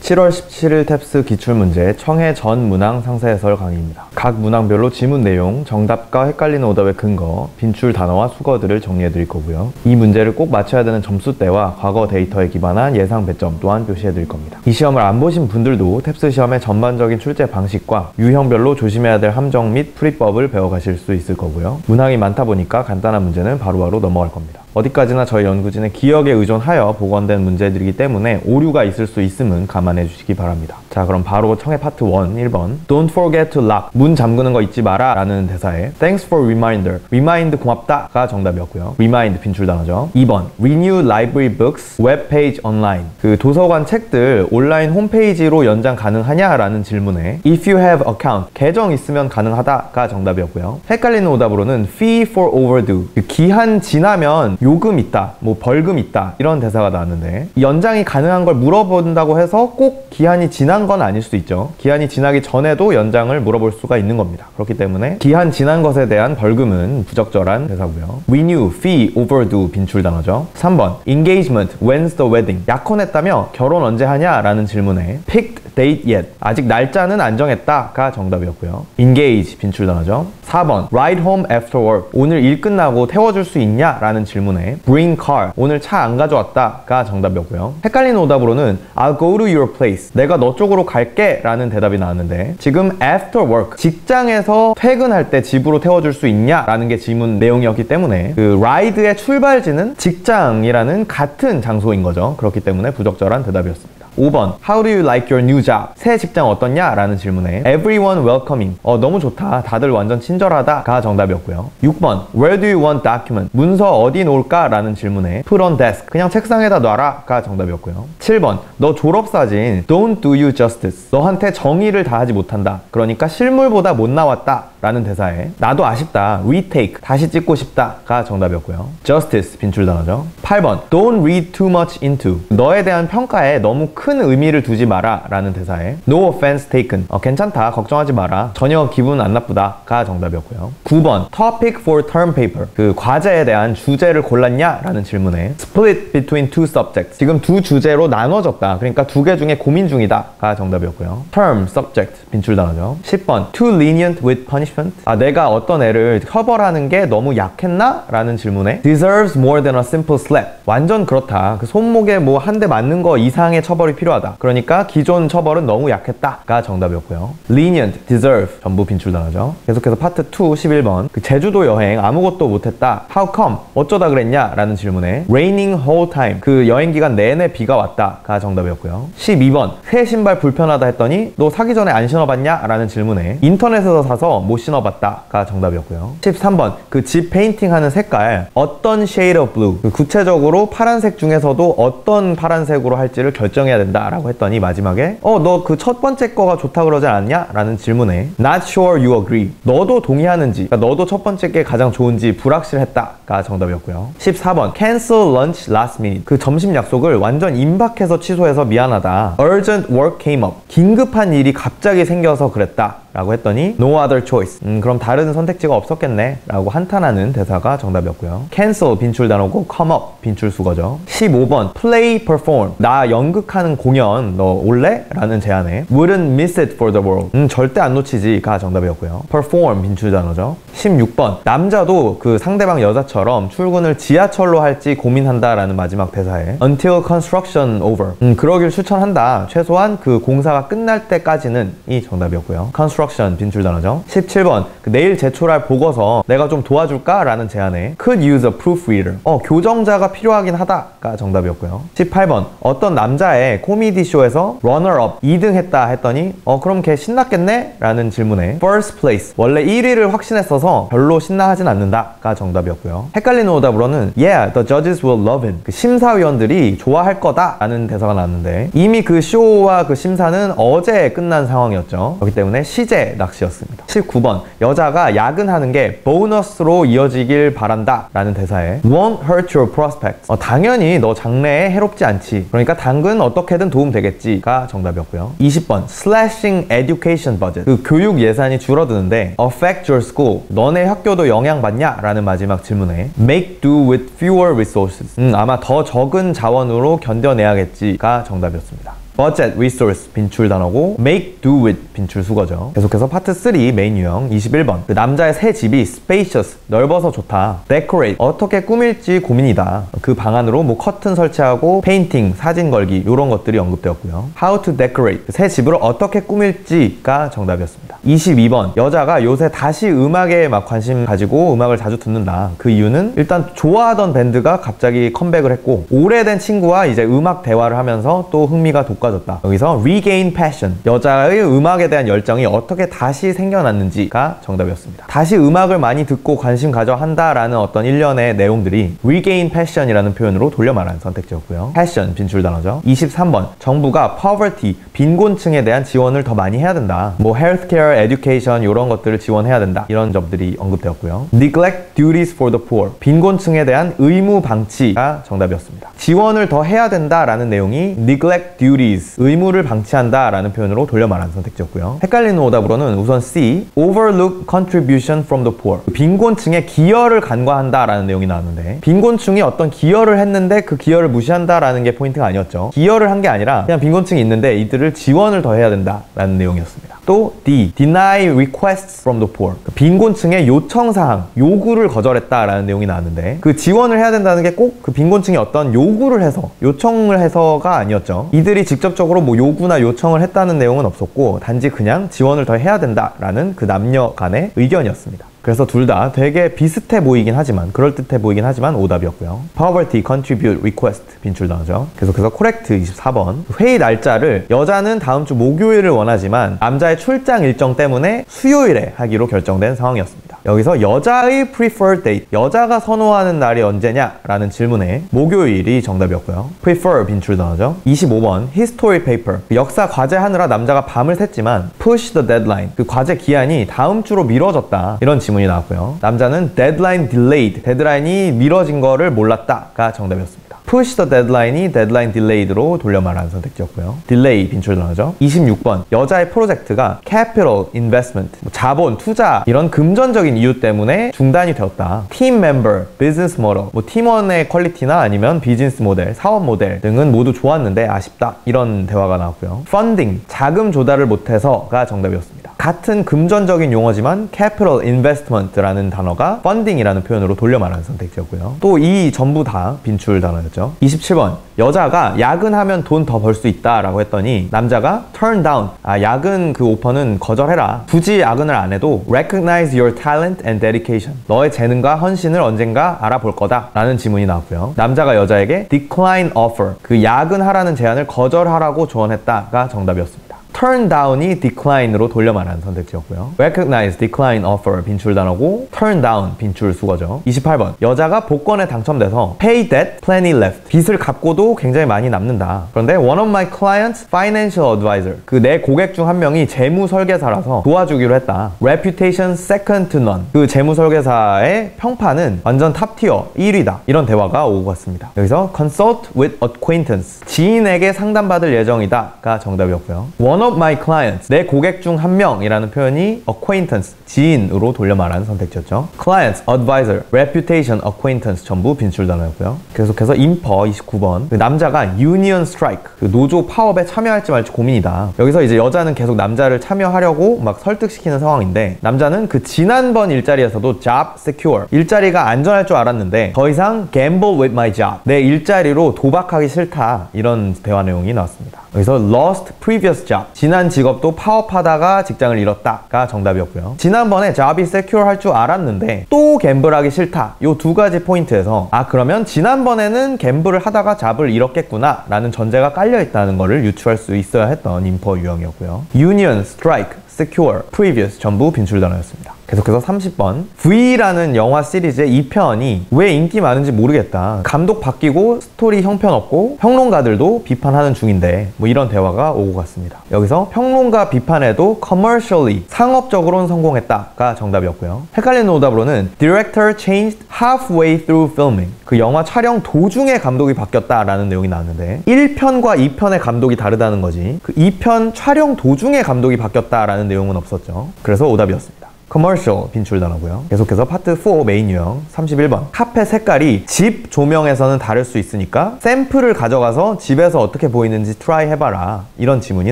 7월 17일 탭스 기출문제 청해 전 문항 상세해설 강의입니다. 각 문항별로 지문 내용, 정답과 헷갈리는 오답의 근거, 빈출 단어와 수거들을 정리해드릴 거고요. 이 문제를 꼭 맞춰야 되는 점수대와 과거 데이터에 기반한 예상 배점 또한 표시해드릴 겁니다. 이 시험을 안 보신 분들도 탭스 시험의 전반적인 출제 방식과 유형별로 조심해야 될 함정 및 풀이법을 배워가실 수 있을 거고요. 문항이 많다 보니까 간단한 문제는 바로바로 넘어갈 겁니다. 어디까지나 저희 연구진의 기억에 의존하여 복원된 문제들이기 때문에 오류가 있을 수 있음은 감안해 주시기 바랍니다. 자, 그럼 바로 청해 파트 1 1번 Don't forget to lock, 문 잠그는 거 잊지 마라 라는 대사에 Thanks for reminder, remind 고맙다 가 정답이었고요. remind 빈출 단어죠. 2번 Renew library books, webpage online, 그 도서관 책들 온라인 홈페이지로 연장 가능하냐 라는 질문에 If you have account, 계정 있으면 가능하다 가 정답이었고요. 헷갈리는 오답으로는 Fee for overdue, 그 기한 지나면 요금 있다, 뭐 벌금 있다 이런 대사가 나왔는데 연장이 가능한 걸 물어본다고 해서 꼭 기한이 지난 건 아닐 수 있죠. 기한이 지나기 전에도 연장을 물어볼 수가 있는 겁니다. 그렇기 때문에 기한 지난 것에 대한 벌금은 부적절한 대사고요. Renew, fee, overdue 빈출 단어죠. 3번 Engagement, when's the wedding, 약혼했다며 결혼 언제 하냐 라는 질문에 Picked date yet, 아직 날짜는 안 정했다 가 정답이었고요. Engage 빈출 단어죠. 4번 Ride home after work, 오늘 일 끝나고 태워줄 수 있냐 라는 질문에 Bring car, 오늘 차 안 가져왔다 가 정답이었고요. 헷갈리는 오답으로는 I'll go to your place, 내가 너 쪽으로 갈게 라는 대답이 나왔는데 지금 after work, 직장에서 퇴근할 때 집으로 태워줄 수 있냐 라는 게 질문 내용이었기 때문에 그 ride의 출발지는 직장이라는 같은 장소인 거죠. 그렇기 때문에 부적절한 대답이었습니다. 5번 How do you like your new job, 새 직장 어떻냐 라는 질문에 Everyone welcoming, 너무 좋다, 다들 완전 친절하다 가 정답이었고요. 6번 Where do you want document, 문서 어디 놓을까 라는 질문에 Put on desk, 그냥 책상에다 놔라 가 정답이었고요. 7번 너 졸업사진 Don't do you justice, 너한테 정의를 다하지 못한다, 그러니까 실물보다 못 나왔다 라는 대사에 나도 아쉽다, retake, 다시 찍고 싶다 가 정답이었고요. Justice 빈출 단어죠. 8번 Don't read too much into, 너에 대한 평가에 너무 큰 의미를 두지 마라 라는 대사에 No offense taken, 괜찮다, 걱정하지 마라, 전혀 기분 안 나쁘다 가 정답이었고요. 9번 Topic for term paper, 그 과제에 대한 주제를 골랐냐 라는 질문에 Split between two subjects, 지금 두 주제로 나눠졌다, 그러니까 두 개 중에 고민 중이다 가 정답이었고요. Term, subject 빈출 단어죠. 10번 Too lenient with punishment, 내가 어떤 애를 처벌하는 게 너무 약했나? 라는 질문에 Deserves more than a simple slap, 완전 그렇다, 그 손목에 뭐 한 대 맞는 거 이상의 처벌이 필요하다, 그러니까 기존 처벌은 너무 약했다 가 정답이었고요. Lenient, deserve 전부 빈출 단어죠. 계속해서 파트 2 11번 그 제주도 여행 아무것도 못했다, How come, 어쩌다 그랬냐 라는 질문에 Raining whole time, 그 여행 기간 내내 비가 왔다 가 정답이었고요. 12번 새 신발 불편하다 했더니 너 사기 전에 안 신어봤냐 라는 질문에 인터넷에서 사서 못 신어봤다 가 정답이었고요. 13번 그 집 페인팅 하는 색깔 어떤 shade of blue, 그 구체적으로 파란색 중에서도 어떤 파란색으로 할지를 결정해야 된다 라고 했더니 마지막에 너 그 첫 번째 거가 좋다 그러지 않았냐? 라는 질문에 Not sure you agree, 너도 동의하는지, 그러니까 너도 첫 번째 게 가장 좋은지 불확실했다 가 정답이었고요. 14번 Cancel lunch last minute, 그 점심 약속을 완전 임박해서 취소해서 미안하다, Urgent work came up, 긴급한 일이 갑자기 생겨서 그랬다 라고 했더니 No other choice, 그럼 다른 선택지가 없었겠네 라고 한탄하는 대사가 정답이었고요. Cancel 빈출 단어고 come up 빈출 수거죠. 15번 Play, perform, 나 연극하는 공연 너 올래? 라는 제안에 Wouldn't miss it for the world, 절대 안 놓치지 가 정답이었고요. Perform 빈출 단어죠. 16번 남자도 그 상대방 여자처럼 출근을 지하철로 할지 고민한다 라는 마지막 대사에 Until construction over, 그러길 추천한다, 최소한 그 공사가 끝날 때까지는 이 정답이었고요. Construction 빈출 단어죠. 17번 그 내일 제출할 보고서 내가 좀 도와줄까? 라는 제안에 Could use a proofreader, 교정자가 필요하긴 하다가 정답이었고요. 18번 어떤 남자의 코미디 쇼에서 runner-up 2등 했다 했더니 그럼 걔 신났겠네? 라는 질문에 First place, 원래 1위를 확신했어서 별로 신나하진 않는다가 정답이었고요. 헷갈리는 오답으로는 Yeah, the judges will love him, 그 심사위원들이 좋아할 거다 라는 대사가 나왔는데 이미 그 쇼와 그 심사는 어제 끝난 상황이었죠. 그렇기 때문에 시제 낚시였습니다. 19번 여자가 야근하는 게 보너스로 이어지길 바란다 라는 대사에 Won't hurt your prospects, 당연히 너 장래에 해롭지 않지, 그러니까 당근 어떻게든 도움 되겠지 가 정답이었고요. 20번 Slashing education budget, 그 교육 예산이 줄어드는데 Affect your school, 너네 학교도 영향받냐? 라는 마지막 질문에 Make do with fewer resources, 아마 더 적은 자원으로 견뎌내야겠지 가 정답이었습니다. budget, resource 빈출 단어고 make do with 빈출 수거죠. 계속해서 파트 3 메인 유형 21번. 그 남자의 새 집이 spacious, 넓어서 좋다. decorate, 어떻게 꾸밀지 고민이다. 그 방안으로 뭐 커튼 설치하고 페인팅, 사진 걸기 이런 것들이 언급되었고요. how to decorate, 새 집을 어떻게 꾸밀지가 정답이었습니다. 22번. 여자가 요새 다시 음악에 막 관심 가지고 음악을 자주 듣는다. 그 이유는 일단 좋아하던 밴드가 갑자기 컴백을 했고 오래된 친구와 이제 음악 대화를 하면서 또 흥미가 돋궈졌다. 여기서 regain passion, 여자의 음악에 대한 열정이 어떻게 다시 생겨났는지가 정답이었습니다. 다시 음악을 많이 듣고 관심 가져 한다라는 어떤 일련의 내용들이 regain passion이라는 표현으로 돌려 말하는 선택지였고요. passion 빈출 단어죠. 23번. 정부가 poverty, 빈곤층에 대한 지원을 더 많이 해야 된다. 뭐 healthcare, education 이런 것들을 지원해야 된다. 이런 점들이 언급되었고요. neglect duties for the poor, 빈곤층에 대한 의무 방치가 정답이었습니다. 지원을 더 해야 된다라는 내용이 neglect duties, 의무를 방치한다 라는 표현으로 돌려 말하는 선택지였고요. 헷갈리는 오답으로는 우선 C, overlook contribution from the poor, 빈곤층에 기여를 간과한다 라는 내용이 나왔는데 빈곤층이 어떤 기여를 했는데 그 기여를 무시한다 라는 게 포인트가 아니었죠. 기여를 한 게 아니라 그냥 빈곤층이 있는데 이들을 지원을 더 해야 된다 라는 내용이었습니다. 또 D, deny requests from the poor, 빈곤층의 요청사항, 요구를 거절했다라는 내용이 나왔는데 그 지원을 해야 된다는 게 꼭 그 빈곤층이 어떤 요구를 해서, 요청을 해서가 아니었죠. 이들이 직접적으로 뭐 요구나 요청을 했다는 내용은 없었고 단지 그냥 지원을 더 해야 된다라는 그 남녀 간의 의견이었습니다. 그래서 둘 다 되게 비슷해 보이긴 하지만, 그럴듯해 보이긴 하지만 오답이었고요. poverty, contribute, request 빈출 단어죠. 계속해서 correct 24번. 회의 날짜를 여자는 다음 주 목요일을 원하지만 남자의 출장 일정 때문에 수요일에 하기로 결정된 상황이었습니다. 여기서 여자의 preferred date, 여자가 선호하는 날이 언제냐? 라는 질문에 목요일이 정답이었고요. prefer 빈출 단어죠. 25번. history paper, 역사 과제 하느라 남자가 밤을 샜지만 push the deadline, 그 과제 기한이 다음 주로 미뤄졌다. 이런 질문이 나왔고요. 남자는 deadline delayed, 데드라인이 미뤄진 거를 몰랐다가 정답이었습니다. push the deadline이 deadline delayed로 돌려 말하는 선택지였고요. delay 빈출 단어죠. 26번. 여자의 프로젝트가 capital investment, 자본, 투자 이런 금전적인 이유 때문에 중단이 되었다. team member, business model, 팀원의 퀄리티나 아니면 비즈니스 모델, 사업 모델 등은 모두 좋았는데 아쉽다. 이런 대화가 나왔고요. funding, 자금 조달을 못해서가 정답이었습니다. 같은 금전적인 용어지만 capital investment라는 단어가 funding이라는 표현으로 돌려 말하는 선택지였고요. 또 이 전부 다 빈출 단어였죠. 27번. 여자가 야근하면 돈 더 벌 수 있다 라고 했더니 남자가 turn down, 야근 그 오퍼는 거절해라. 굳이 야근을 안 해도 recognize your talent and dedication, 너의 재능과 헌신을 언젠가 알아볼 거다 라는 지문이 나왔고요. 남자가 여자에게 decline offer, 그 야근하라는 제안을 거절하라고 조언했다가 정답이었습니다. turn down이 decline으로 돌려 말하는 선택지였고요. recognize, decline, offer 빈출 단어고 turn down 빈출 수거죠. 28번. 여자가 복권에 당첨돼서 pay debt, plenty left, 빚을 갚고도 굉장히 많이 남는다. 그런데 one of my clients, financial advisor, 그 내 고객 중 한 명이 재무 설계사라서 도와주기로 했다. reputation second to none, 그 재무 설계사의 평판은 완전 탑티어 1위다. 이런 대화가 오고 갔습니다. 여기서 consult with acquaintance, 지인에게 상담받을 예정이다가 정답이었고요. one of my clients, 내 고객 중 한 명이라는 표현이 acquaintance, 지인으로 돌려 말하는 선택지였죠. clients, advisor, reputation, acquaintance 전부 빈출 단어였고요. 계속해서 인퍼 29번. 그 남자가 union strike, 그 노조 파업에 참여할지 말지 고민이다. 여기서 이제 여자는 계속 남자를 참여하려고 막 설득시키는 상황인데 남자는 그 지난번 일자리에서도 job secure, 일자리가 안전할 줄 알았는데 더 이상 gamble with my job, 내 일자리로 도박하기 싫다. 이런 대화 내용이 나왔습니다. 여기서 lost previous job, 지난 직업도 파업하다가 직장을 잃었다가 정답이었고요. 지난번에 job이 secure 할 줄 알았는데 또 갬블하기 싫다. 요 두 가지 포인트에서 그러면 지난번에는 갬블을 하다가 job을 잃었겠구나 라는 전제가 깔려 있다는 거를 유추할 수 있어야 했던 인퍼 유형이었고요. union, strike, secure, previous 전부 빈출 단어였습니다. 계속해서 30번. V라는 영화 시리즈의 2편이 왜 인기 많은지 모르겠다. 감독 바뀌고 스토리 형편없고 평론가들도 비판하는 중인데 뭐 이런 대화가 오고 갔습니다. 여기서 평론가 비판에도 commercially, 상업적으로는 성공했다가 정답이었고요. 헷갈리는 오답으로는 director changed halfway through filming, 그 영화 촬영 도중에 감독이 바뀌었다라는 내용이 나왔는데 1편과 2편의 감독이 다르다는 거지 그 2편 촬영 도중에 감독이 바뀌었다라는 내용은 없었죠. 그래서 오답이었습니다. commercial 빈출 단어고요. 계속해서 파트 4 메인 유형 31번. 카펫 색깔이 집 조명에서는 다를 수 있으니까 샘플을 가져가서 집에서 어떻게 보이는지 트라이 해봐라. 이런 지문이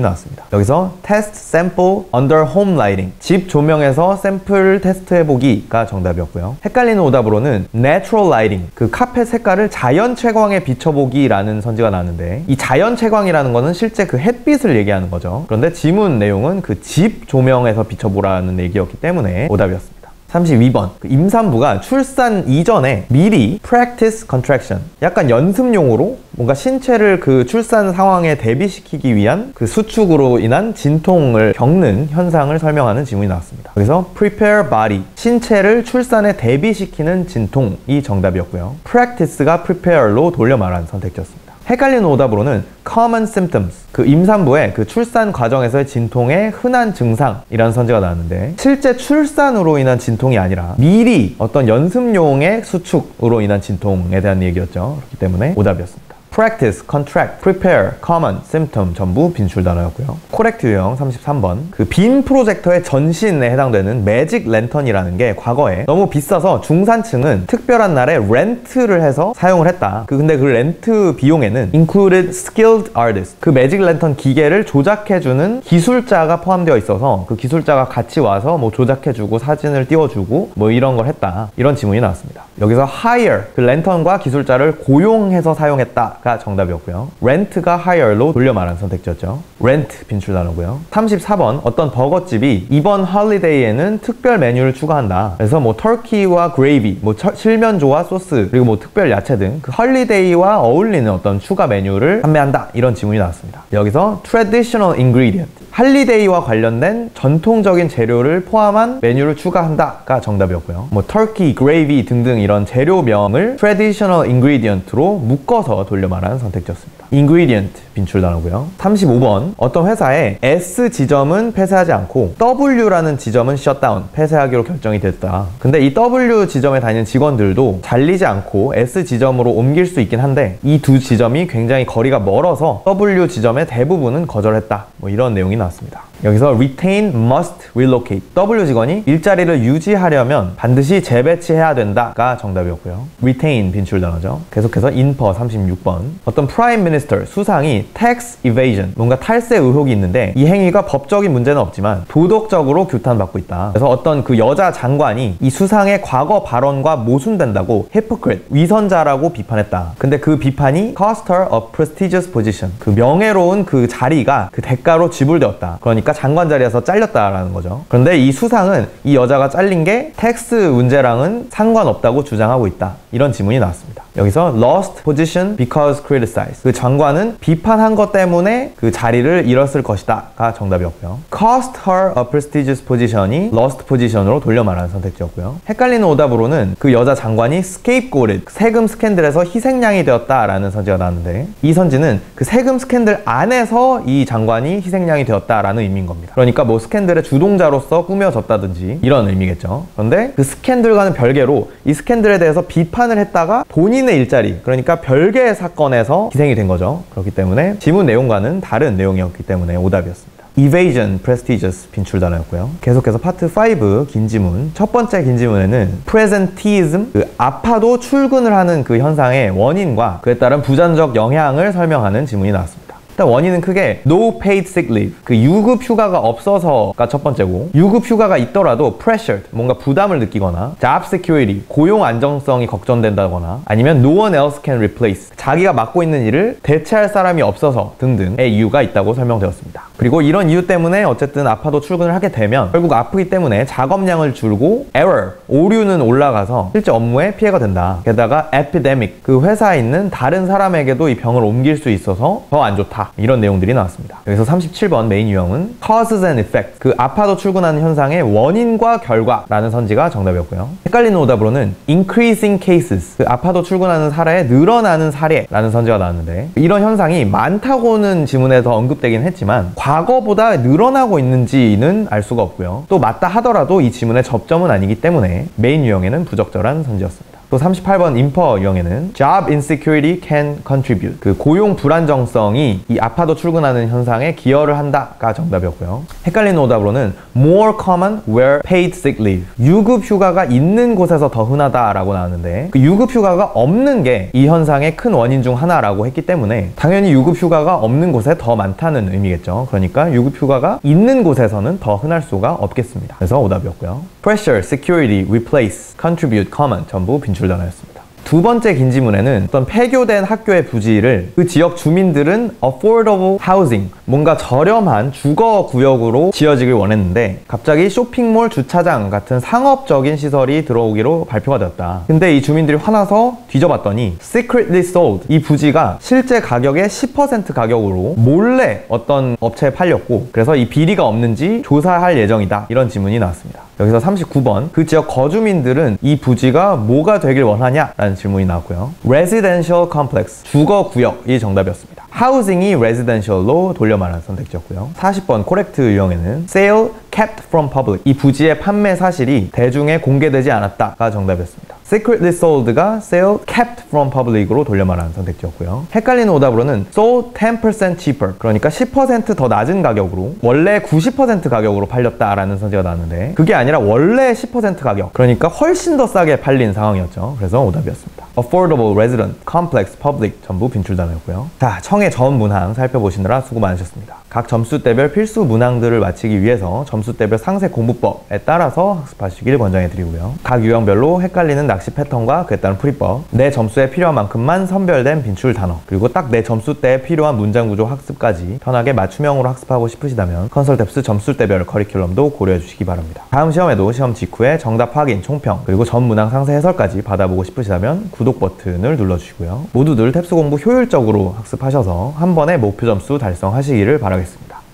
나왔습니다. 여기서 test sample under home lighting. 집 조명에서 샘플 테스트해보기가 정답이었고요. 헷갈리는 오답으로는 natural lighting. 그 카펫 색깔을 자연 채광에 비춰보기라는 선지가 나왔는데 이 자연 채광이라는 거는 실제 그 햇빛을 얘기하는 거죠. 그런데 지문 내용은 그 집 조명에서 비춰보라는 얘기였기 때문에 오답이었습니다. 32번. 그 임산부가 출산 이전에 미리 practice contraction. 약간 연습용으로 뭔가 신체를 그 출산 상황에 대비시키기 위한 그 수축으로 인한 진통을 겪는 현상을 설명하는 지문이 나왔습니다. 여기서 prepare body. 신체를 출산에 대비시키는 진통이 정답이었고요. practice가 prepare로 돌려 말한 선택지였습니다. 헷갈리는 오답으로는 common symptoms, 그 임산부의 그 출산 과정에서의 진통의 흔한 증상이라는 선지가 나왔는데 실제 출산으로 인한 진통이 아니라 미리 어떤 연습용의 수축으로 인한 진통에 대한 얘기였죠. 그렇기 때문에 오답이었습니다. practice, contract, prepare, common, symptom 전부 빈출 단어였고요. 코렉트 유형 33번. 그 빈 프로젝터의 전신에 해당되는 매직 랜턴이라는 게 과거에 너무 비싸서 중산층은 특별한 날에 렌트를 해서 사용을 했다. 근데 그 렌트 비용에는 included skilled artist. 그 매직 랜턴 기계를 조작해주는 기술자가 포함되어 있어서 그 기술자가 같이 와서 뭐 조작해주고 사진을 띄워주고 뭐 이런 걸 했다. 이런 지문이 나왔습니다. 여기서 hire, 그 랜턴과 기술자를 고용해서 사용했다. 가 정답이었고요. rent가 hire로 돌려 말한 선택지였죠. rent 빈출 단어고요. 34번. 어떤 버거집이 이번 홀리데이에는 특별 메뉴를 추가한다. 그래서 뭐 터키와 그레이비, 뭐 실면조와 소스, 그리고 뭐 특별 야채 등 그 홀리데이와 어울리는 어떤 추가 메뉴를 판매한다. 이런 지문이 나왔습니다. 여기서 traditional ingredient. 할리데이와 관련된 전통적인 재료를 포함한 메뉴를 추가한다가 정답이었고요. 뭐 터키, 그레이비 등등 이런 재료명을 traditional ingredient로 묶어서 돌려 말한 선택지였습니다. ingredient 빈출 단어고요. 35번. 어떤 회사의 S 지점은 폐쇄하지 않고 W라는 지점은 shutdown, 폐쇄하기로 결정이 됐다. 근데 이 W 지점에 다니는 직원들도 잘리지 않고 S 지점으로 옮길 수 있긴 한데 이 두 지점이 굉장히 거리가 멀어서 W 지점의 대부분은 거절했다. 뭐 이런 내용이 나왔습니다. 여기서 retain, must, relocate. W 직원이 일자리를 유지하려면 반드시 재배치해야 된다가 정답이었고요. retain 빈출 단어죠. 계속해서 infer 36번. 어떤 prime minister, 수상이 tax evasion, 뭔가 탈세 의혹이 있는데 이 행위가 법적인 문제는 없지만 도덕적으로 규탄받고 있다. 그래서 어떤 그 여자 장관이 이 수상의 과거 발언과 모순된다고 hypocrite, 위선자라고 비판했다. 근데 그 비판이 cost her a prestigious position, 그 명예로운 그 자리가 그 대가로 지불되었다. 그러니까 장관 자리에서 잘렸다라는 거죠. 그런데 이 수상은 이 여자가 잘린 게 텍스 문제랑은 상관없다고 주장하고 있다. 이런 지문이 나왔습니다. 여기서 lost position because criticized. 그 장관은 비판한 것 때문에 그 자리를 잃었을 것이다가 정답이었고요. cost her a prestigious position이 lost position으로 돌려 말하는 선택지였고요. 헷갈리는 오답으로는 그 여자 장관이 scapegoated, 세금 스캔들에서 희생양이 되었다라는 선지가 나왔는데 이 선지는 그 세금 스캔들 안에서 이 장관이 희생양이 되었다라는 의미인 겁니다. 그러니까 뭐 스캔들의 주동자로서 꾸며졌다든지 이런 의미겠죠. 그런데 그 스캔들과는 별개로 이 스캔들에 대해서 비판을 했다가 본인의 일자리, 그러니까 별개의 사건에서 희생이 된 거죠. 그렇기 때문에 지문 내용과는 다른 내용이었기 때문에 오답이었습니다. evasion, prestigious 빈출 단어였고요. 계속해서 파트 5 긴 지문. 첫 번째 긴 지문에는 presenteeism, 그 아파도 출근을 하는 그 현상의 원인과 그에 따른 부정적 영향을 설명하는 지문이 나왔습니다. 일단 원인은 크게 no paid sick leave, 그 유급 휴가가 없어서가 첫 번째고, 유급 휴가가 있더라도 pressured, 뭔가 부담을 느끼거나, job security, 고용 안정성이 걱정된다거나, 아니면 no one else can replace, 자기가 맡고 있는 일을 대체할 사람이 없어서 등등의 이유가 있다고 설명되었습니다. 그리고 이런 이유 때문에 어쨌든 아파도 출근을 하게 되면 결국 아프기 때문에 작업량을 줄고 error, 오류는 올라가서 실제 업무에 피해가 된다. 게다가 epidemic, 그 회사에 있는 다른 사람에게도 이 병을 옮길 수 있어서 더 안 좋다. 이런 내용들이 나왔습니다. 여기서 37번 메인 유형은 causes and effect, 그 아파도 출근하는 현상의 원인과 결과라는 선지가 정답이었고요. 헷갈리는 오답으로는 increasing cases, 그 아파도 출근하는 사례에 늘어나는 사례라는 선지가 나왔는데 이런 현상이 많다고는 지문에 더 언급되긴 했지만 과거보다 늘어나고 있는지는 알 수가 없고요. 또 맞다 하더라도 이 지문의 접점은 아니기 때문에 메인 유형에는 부적절한 선지였습니다. 또 38번 인퍼 유형에는 Job insecurity can contribute. 그 고용 불안정성이 이 아파도 출근하는 현상에 기여를 한다가 정답이었고요. 헷갈리는 오답으로는 More common where paid sick leave. 유급 휴가가 있는 곳에서 더 흔하다라고 나왔는데 그 유급 휴가가 없는 게 이 현상의 큰 원인 중 하나라고 했기 때문에 당연히 유급 휴가가 없는 곳에 더 많다는 의미겠죠. 그러니까 유급 휴가가 있는 곳에서는 더 흔할 수가 없겠습니다. 그래서 오답이었고요. Pressure, security, replace, contribute, common 전부 빈출 단어였습니다. 두 번째 긴 지문에는 어떤 폐교된 학교의 부지를 그 지역 주민들은 affordable housing, 뭔가 저렴한 주거 구역으로 지어지길 원했는데 갑자기 쇼핑몰 주차장 같은 상업적인 시설이 들어오기로 발표가 되었다. 근데 이 주민들이 화나서 뒤져봤더니 secretly sold, 이 부지가 실제 가격의 10% 가격으로 몰래 어떤 업체에 팔렸고 그래서 이 비리가 없는지 조사할 예정이다. 이런 지문이 나왔습니다. 여기서 39번, 그 지역 거주민들은 이 부지가 뭐가 되길 원하냐? 라는 질문이 나왔고요. Residential complex, 주거구역이 정답이었습니다. housing이 residential로 돌려 말한 선택지였고요. 40번 코렉트 유형에는 sale kept from public, 이 부지의 판매 사실이 대중에 공개되지 않았다가 정답이었습니다. secretly sold가 sale kept from public으로 돌려 말한 선택지였고요. 헷갈리는 오답으로는 sold 10% cheaper, 그러니까 10% 더 낮은 가격으로 원래 90% 가격으로 팔렸다라는 선지가 나왔는데 그게 아니라 원래 10% 가격, 그러니까 훨씬 더 싸게 팔린 상황이었죠. 그래서 오답이었습니다. affordable, resident, complex, public 전부 빈출 단어였고요. 자, 청해 전 문항 살펴보시느라 수고 많으셨습니다. 각 점수대별 필수 문항들을 마치기 위해서 점수대별 상세 공부법에 따라서 학습하시길 권장해드리고요. 각 유형별로 헷갈리는 낚시 패턴과 그에 따른 풀이법, 내 점수에 필요한 만큼만 선별된 빈출 단어, 그리고 딱 내 점수대에 필요한 문장 구조 학습까지 편하게 맞춤형으로 학습하고 싶으시다면 컨설탭스 점수대별 커리큘럼도 고려해 주시기 바랍니다. 다음 시험에도 시험 직후에 정답 확인, 총평, 그리고 전 문항 상세 해설까지 받아보고 싶으시다면 구독 버튼을 눌러주시고요. 모두들 탭스 공부 효율적으로 학습하셔서 한 번에 목표 점수 달성하시기를 바라겠습니다.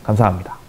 감사합니다.